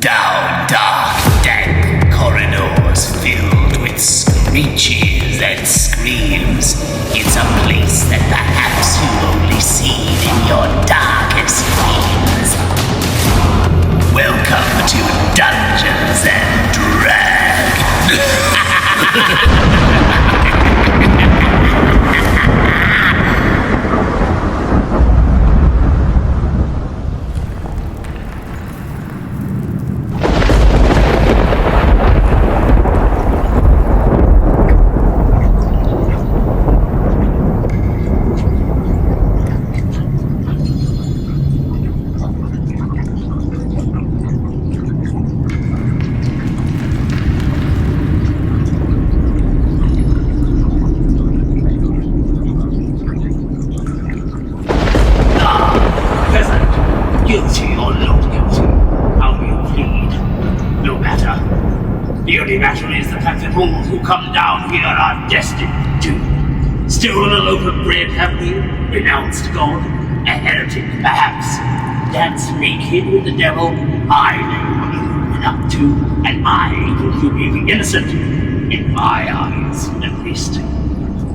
Down dark, dank corridors filled with screeches and screams. It's a place that perhaps you've only seen in your darkest dreams. Welcome to Dungeons and Dragons. Guilty or not guilty, how do you plead? No matter. The only matter is the fact that all who come down here are destined to. Stolen a loaf of bread, have we? Renounced God? A heretic, perhaps? Dance naked with the devil? I know what you've been up to, and I think you may be innocent. In my eyes, at least.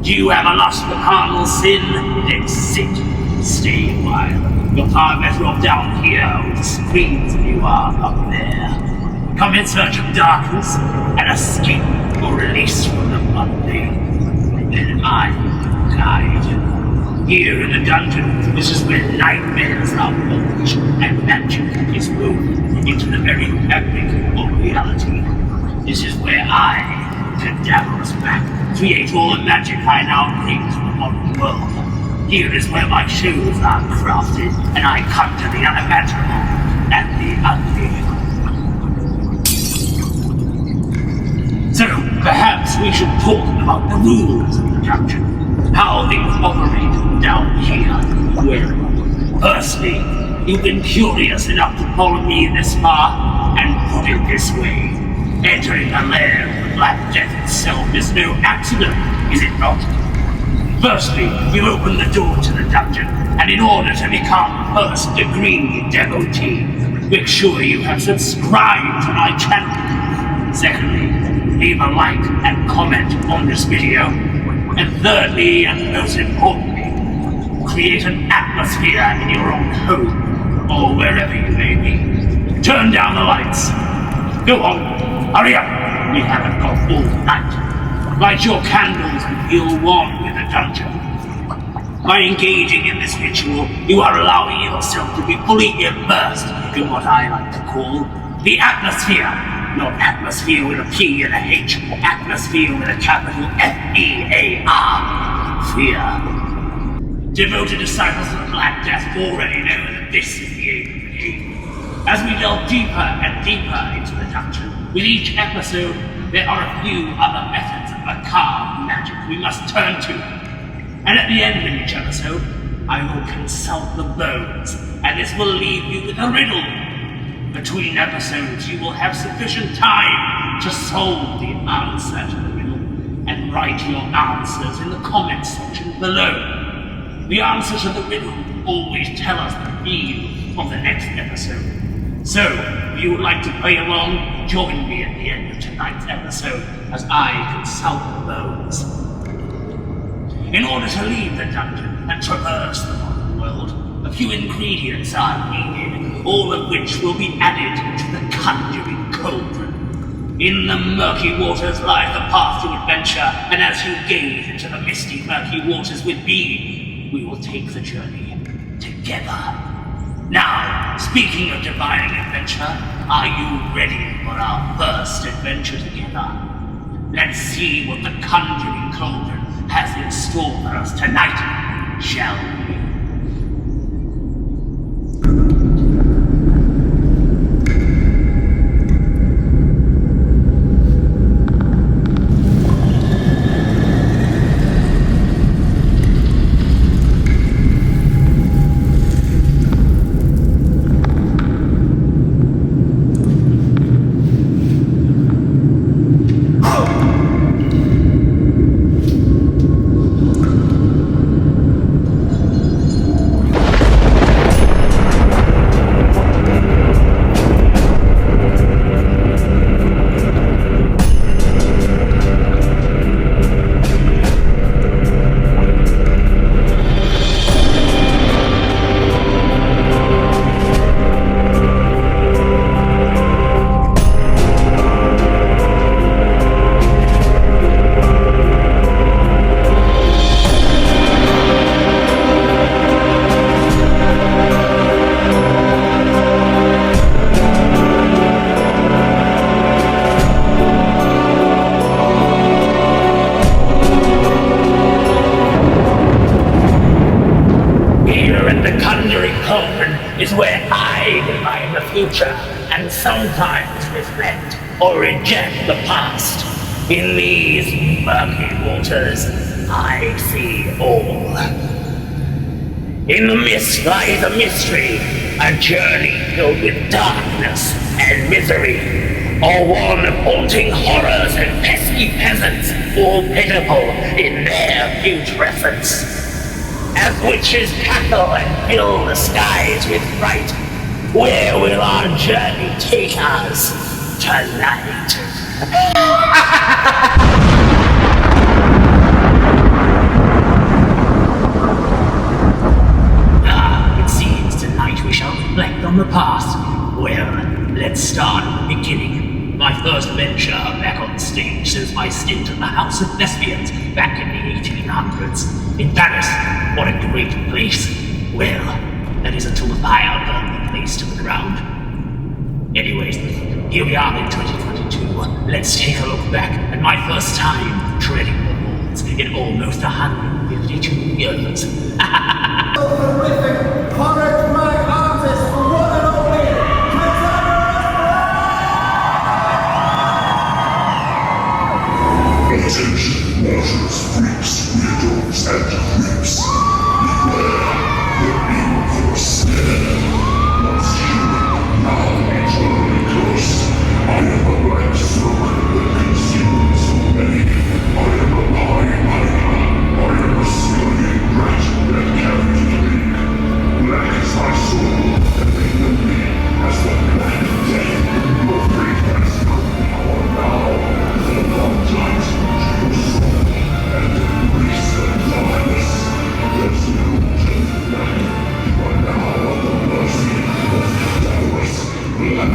Do you have a lust for carnal sin? Then sit. Stay a while. You're far better off down here with the screens than you are up there. Come in search of darkness and escape or release from the mundane. Then I will guide you. Here in the dungeon, this is where nightmares are forged and magic is woven into the very fabric of reality. This is where I, 𝖕𝖊𝖆 create all the magic I now bring to the modern world. Here is where my shows are crafted, and I conjure the unimaginable and the ugly. So, perhaps we should talk about the rules of the dungeon, how things operate down here. Well, firstly, you've been curious enough to follow me this far, and put it this way. Entering a lair of the Black Death itself is no accident, is it not? Firstly, you open the door to the dungeon, and in order to become first-degree devotee, make sure you have subscribed to my channel. Secondly, leave a like and comment on this video. And thirdly, and most importantly, create an atmosphere in your own home, or wherever you may be. Turn down the lights. Go on, hurry up, we haven't got all night. Light your candles and feel one with the dungeon. By engaging in this ritual, you are allowing yourself to be fully immersed in what I like to call the atmosphere. Not atmosphere with a P and a H, atmosphere with a capital F-E-A-R. Fear. Devoted disciples of the Black Death already know that this is the aim of the game. As we delve deeper and deeper into the dungeon, with each episode, there are a few other methods of macabre magic we must turn to. And at the end of each episode, I will consult the bones, and this will leave you with a riddle. Between episodes, you will have sufficient time to solve the answer to the riddle, and write your answers in the comments section below. The answer to the riddle will always tell us the theme of the next episode. So, if you would like to play along, join me at the end of tonight's episode as I consult the bones. In order to leave the dungeon and traverse the modern world, a few ingredients are needed, all of which will be added to the conjuring cauldron. In the murky waters lies the path to adventure, and as you gaze into the misty murky waters with me, we will take the journey together. Now, speaking of divining adventure, are you ready for our first adventure together? Let's see what the conjuring cauldron has in store for us tonight, shall we? sometimes reflect or reject the past. In these murky waters, I see all. In the mist lies a mystery, a journey filled with darkness and misery, or one of haunting horrors and pesky peasants, all pitiful in their putrescence. As witches cackle and fill the skies with fright, where will our journey take us tonight? It seems tonight we shall reflect on the past. Well, let's start at the beginning. My first venture back on stage since my stint at the House of Lesbians back in the 1800s. In Paris, what a great place. Well, that is until the fire burned the place to the ground. Anyways, here we are in 2022. Let's take a look back at my first time treading the halls in almost 152 years. Horrific, horrid my artist, one and only, Attention, mortals, freaks, weirdos, and creeps. Beware the evil snare. Once human, now eternally cursed. I am a black smoke that consumes so many. I am a lie. I am a skulking rat that carries the leak. Black is my soul, and they know me as the Black Death. Your faith has no power now. For long times, your soul, and embrace the darkness. There's no turning back. You are now at the mercy of 𝖓𝖏.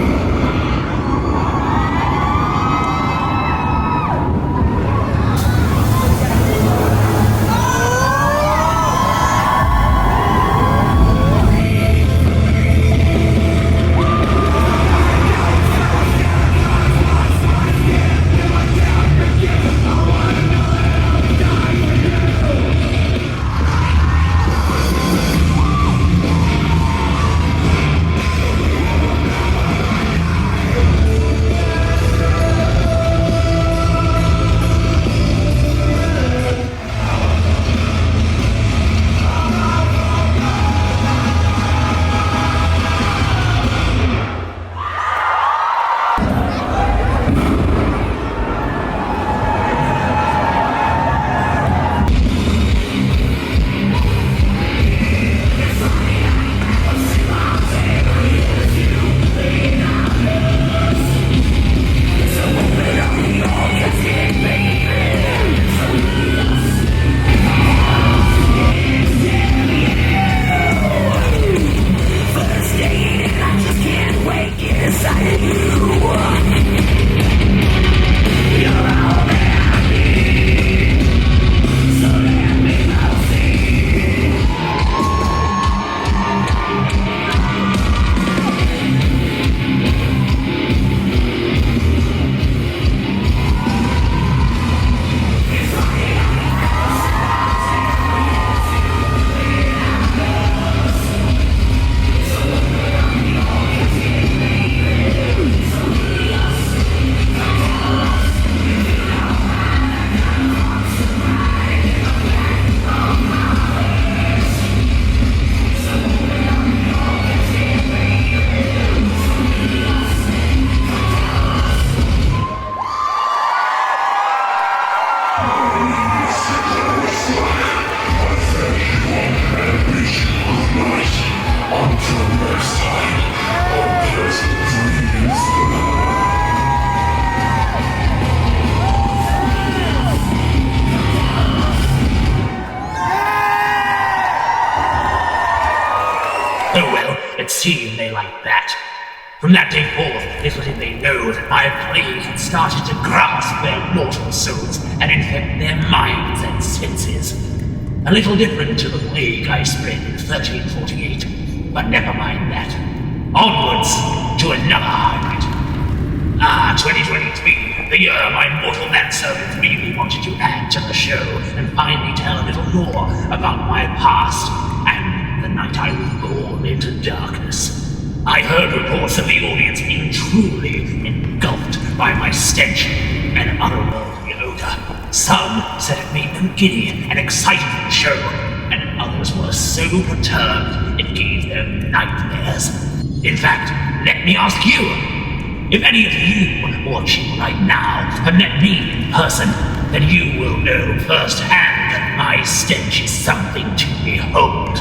It seemed they liked that. From that day forth, little did they know that my plague had started to grasp their mortal souls and infect their minds and senses. A little different to the plague I spread in 1348, but never mind that. Onwards to another 2023, the year my mortal manservant really wanted to add to the show and finally tell a little more about my past and the night I was born into darkness. I heard reports of the audience being truly engulfed by my stench and otherworldly odor. Some said it made them giddy and excited for the show, and others were so perturbed it gave them nightmares. In fact, let me ask you, if any of you watching right now have met me in person, then you will know firsthand that my stench is something to behold.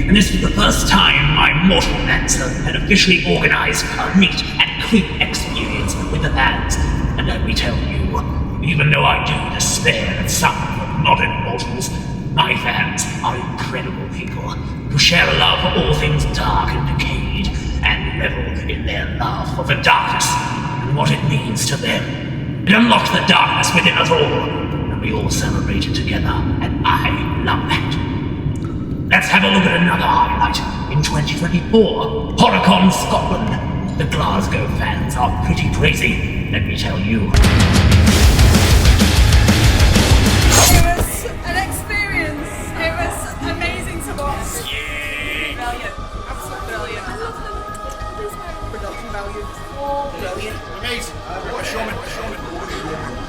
And this was the first time my mortal dancer had officially organized a meet and creep experience with the fans. And let me tell you, even though I do despair at some of the modern mortals, my fans are incredible people who share a love for all things dark and decayed, and revel in their love for the darkness and what it means to them. It unlocks the darkness within us all, and we all celebrate it together, and I love that. Let's have a look at another highlight. In 2024, HorrorCon Scotland. The Glasgow fans are pretty crazy, let me tell you. It was an experience. It was amazing to watch. Brilliant. Absolutely brilliant. I love the production value. Brilliant. Amazing. What a showman. What a showman.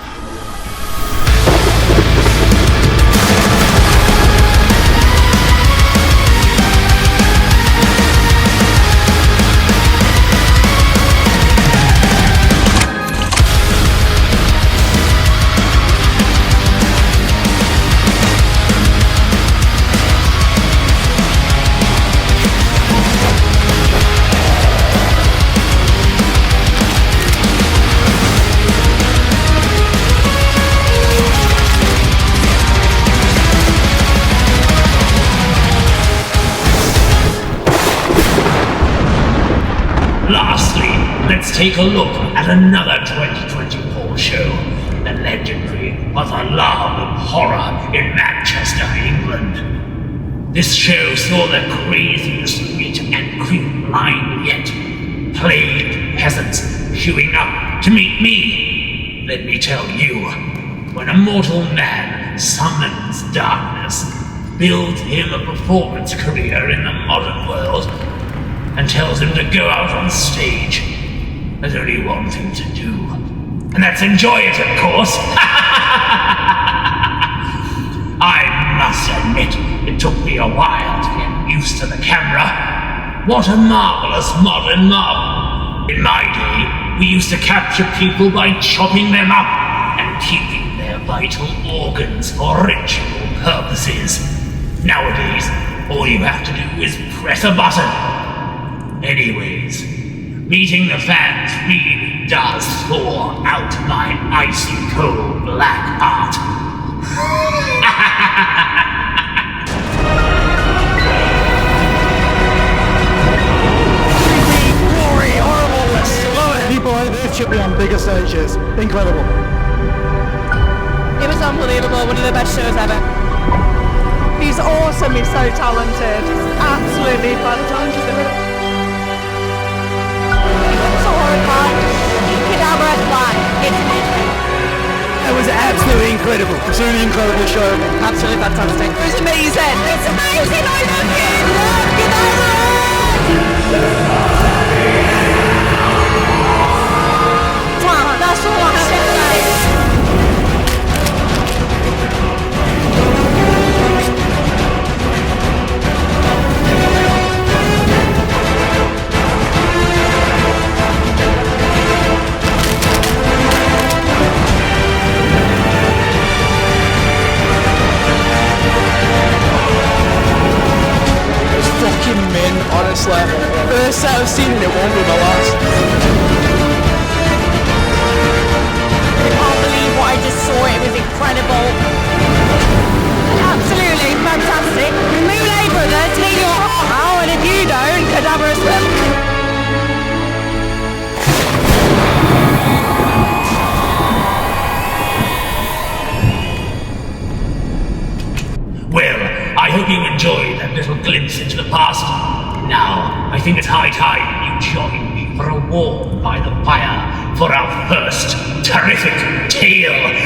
Lastly, let's take a look at another 2024 show, the legendary 𝖊𝖆 horror in Manchester, England. This show saw the craziest meet and creep line yet. Plagued peasants queuing up to meet me. Let me tell you, when a mortal man summons darkness, builds him a performance career in the modern world, and tells him to go out on stage, there's only one thing to do, and that's enjoy it, of course. I must admit, it took me a while to get used to the camera. What a marvelous modern marvel. In my day, we used to capture people by chopping them up and keeping their vital organs for ritual purposes. Nowadays, all you have to do is press a button. Anyways, meeting the fans really does thaw out my icy cold black heart. Glory, horribleness. People out there should be on bigger stages. Incredible. It was unbelievable. One of the best shows ever. He's awesome, he's so talented. Absolutely fantastic. So horrified. It was absolutely incredible. It was an incredible show. Absolutely fantastic. It was amazing. It's amazing. I love you. That's all I have to say. Fucking men, honestly. First set I've seen and it won't be my last. I can't believe what I just saw. It was incredible. Absolutely fantastic. 𝖕𝖊𝖆𝖊 𝕯𝖚𝖆, and if you don't, 𝖬𝖆𝖊𝖆. Well, I hope you enjoyed that little glimpse into the past. Now, I think it's high time you join me for a warm by the fire for our first terrific tale.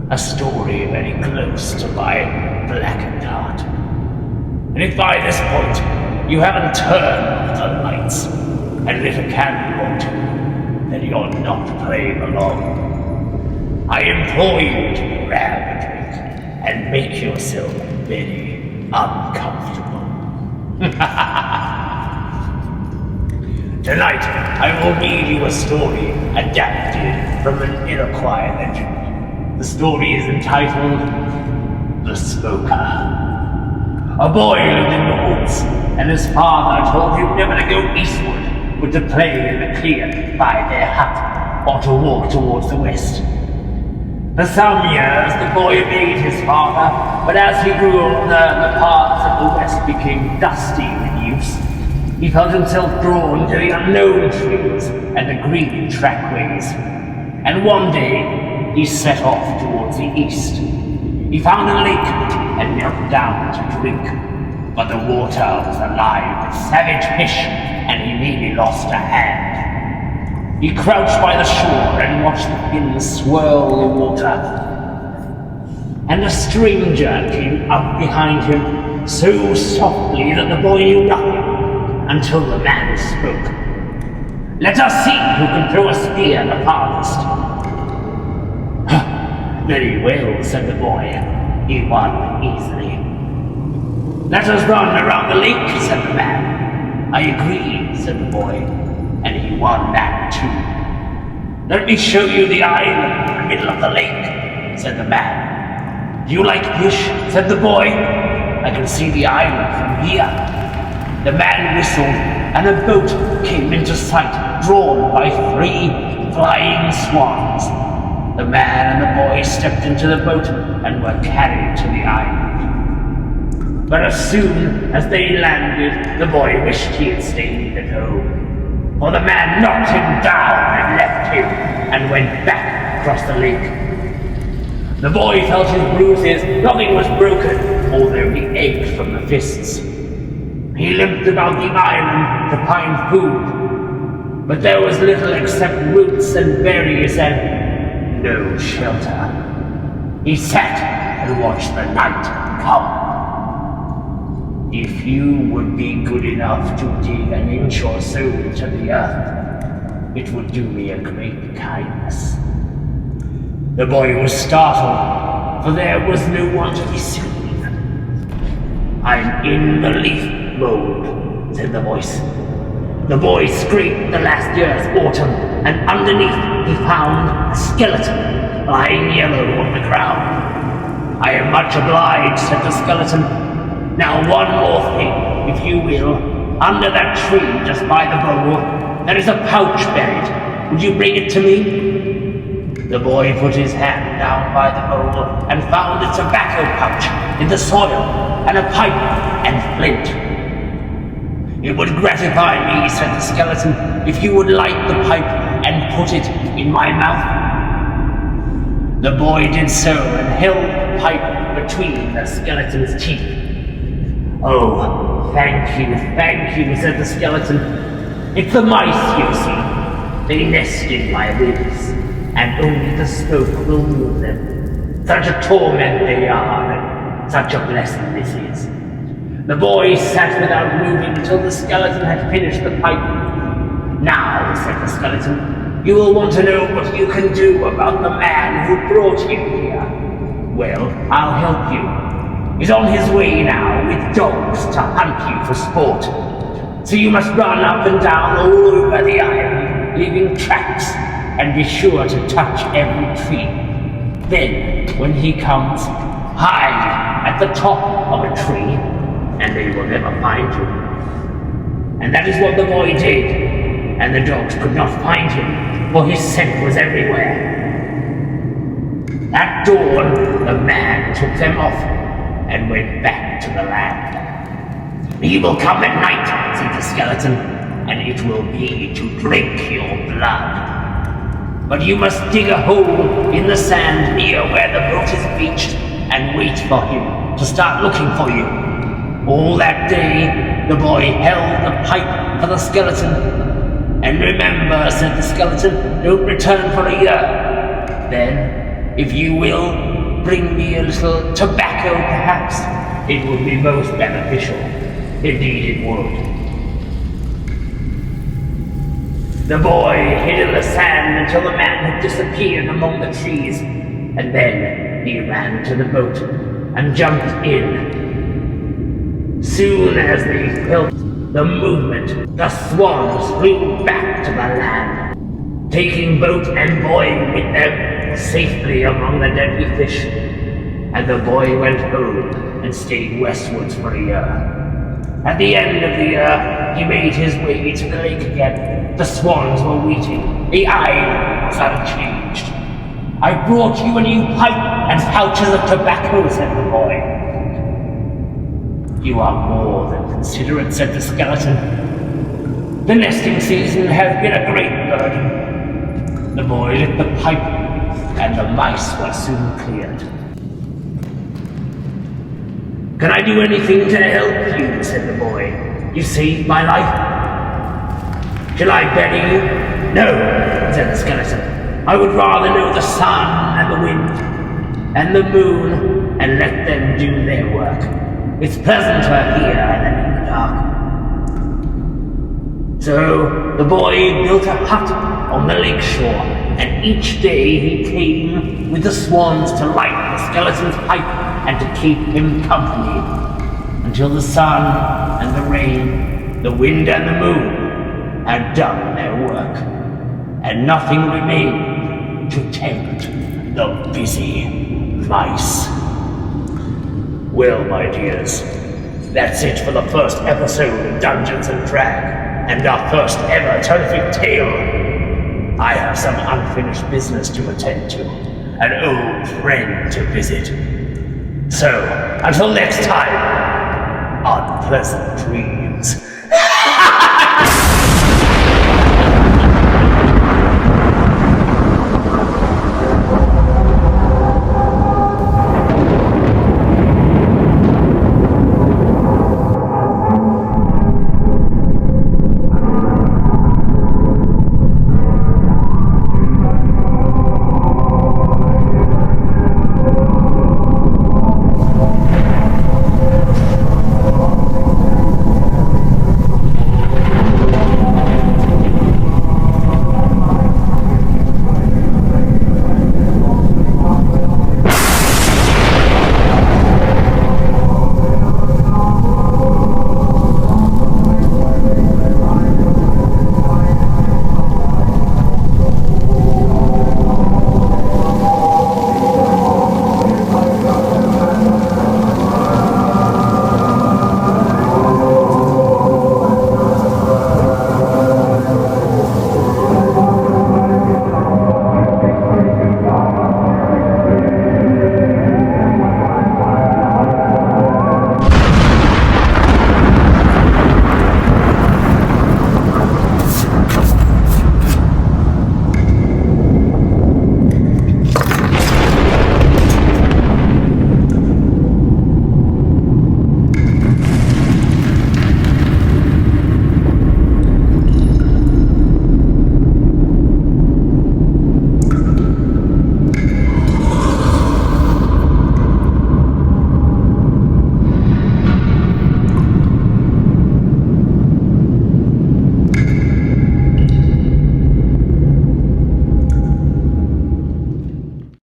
A story very close to my blackened heart. And if by this point you haven't turned off the lights and lit a candle or two, then you're not playing along. I implore you to grab a drink and make yourself very uncomfortable. Tonight, I will read you a story adapted from an Iroquois legend. The story is entitled The Smoker. A boy lived in the woods, and his father told him never to go eastward, but to play in the clear by their hut, or to walk towards the west. For some years, the boy obeyed his father, but as he grew older and the paths of the west became dusty with use, he felt himself drawn to the unknown trees and the green trackways. And one day, he set off towards the east. He found a lake and knelt down to drink, but the water was alive with savage fish, and he nearly lost a hand. He crouched by the shore and watched the fins swirl the water. And a stranger came up behind him so softly that the boy knew nothing until the man spoke. "Let us see who can throw a spear the farthest." "Very well," said the boy. He won easily. "Let us run around the lake," said the man. "I agree," said the boy, and he won that too. "Let me show you the island in the middle of the lake," said the man. "Do you like fish?" said the boy. "I can see the island from here." The man whistled, and a boat came into sight, drawn by 3 flying swans. The man and the boy stepped into the boat and were carried to the island. But as soon as they landed, the boy wished he had stayed at home. For the man knocked him down and left him, and went back across the lake. The boy felt his bruises, nothing was broken, although he ached from the fists. He limped about the island to find food, but there was little except roots and berries and no shelter. He sat and watched the night come. If you would be good enough to dig an inch or so into the earth, it would do me a great kindness. The boy was startled, for there was no one to be seen. I'm in the leaf mold, said the voice. The boy scraped the last year's autumn, and underneath he found a skeleton lying yellow on the ground. I am much obliged, said the skeleton. Now one more thing, if you will. Under that tree just by the bowl, there is a pouch buried. Would you bring it to me? The boy put his hand down by the bowl and found a tobacco pouch in the soil, and a pipe and flint. It would gratify me, said the skeleton, if you would light the pipe and put it in my mouth. The boy did so and held the pipe between the skeleton's teeth. Oh, thank you, said the skeleton. It's the mice, you see. They nest in my ribs, and only the smoke will move them. Such a torment they are, and such a blessing this is. The boy sat without moving until the skeleton had finished the pipe. Now, said the skeleton, you will want to know what you can do about the man who brought you here. Well, I'll help you. He's on his way now with dogs to hunt you for sport. So you must run up and down all over the island, leaving tracks, and be sure to touch every tree. Then, when he comes, hide at the top of a tree, and they will never find you. And that is what the boy did, and the dogs could not find him, for his scent was everywhere. At dawn, the man took them off, and went back to the land. He will come at night, said the skeleton, and it will be to drink your blood. But you must dig a hole in the sand near where the boat is beached, and wait for him to start looking for you. All that day, the boy held the pipe for the skeleton. And remember, said the skeleton, don't return for a year. Then, if you will, bring me a little tobacco, perhaps. It would be most beneficial. Indeed it would. The boy hid in the sand until the man had disappeared among the trees, and then he ran to the boat and jumped in. Soon as they felt the movement, the swans flew back to the land, taking boat and boy with them safely among the deadly fish. And the boy went home and stayed westwards for a year. At the end of the year, he made his way to the lake again. The swans were waiting. The island was unchanged. I brought you a new pipe and pouches of tobacco, said the boy. You are more than considerate, said the skeleton. The nesting season has been a great burden. The boy lit the pipe, and the mice were soon cleared. Can I do anything to help you, said the boy. You saved my life. Shall I bury you? No, said the skeleton. I would rather know the sun and the wind and the moon and let them do their work. It's pleasanter here than in the dark. So the boy built a hut on the lake shore, and each day he came with the swans to light the skeleton's pipe and to keep him company, until the sun and the rain, the wind and the moon had done their work, and nothing remained to tempt the busy mice. Well, my dears, that's it for the first episode of Dungeons and Dragons, and our first ever terrific tale. I have some unfinished business to attend to, an old friend to visit. So, until next time, unpleasant dreams.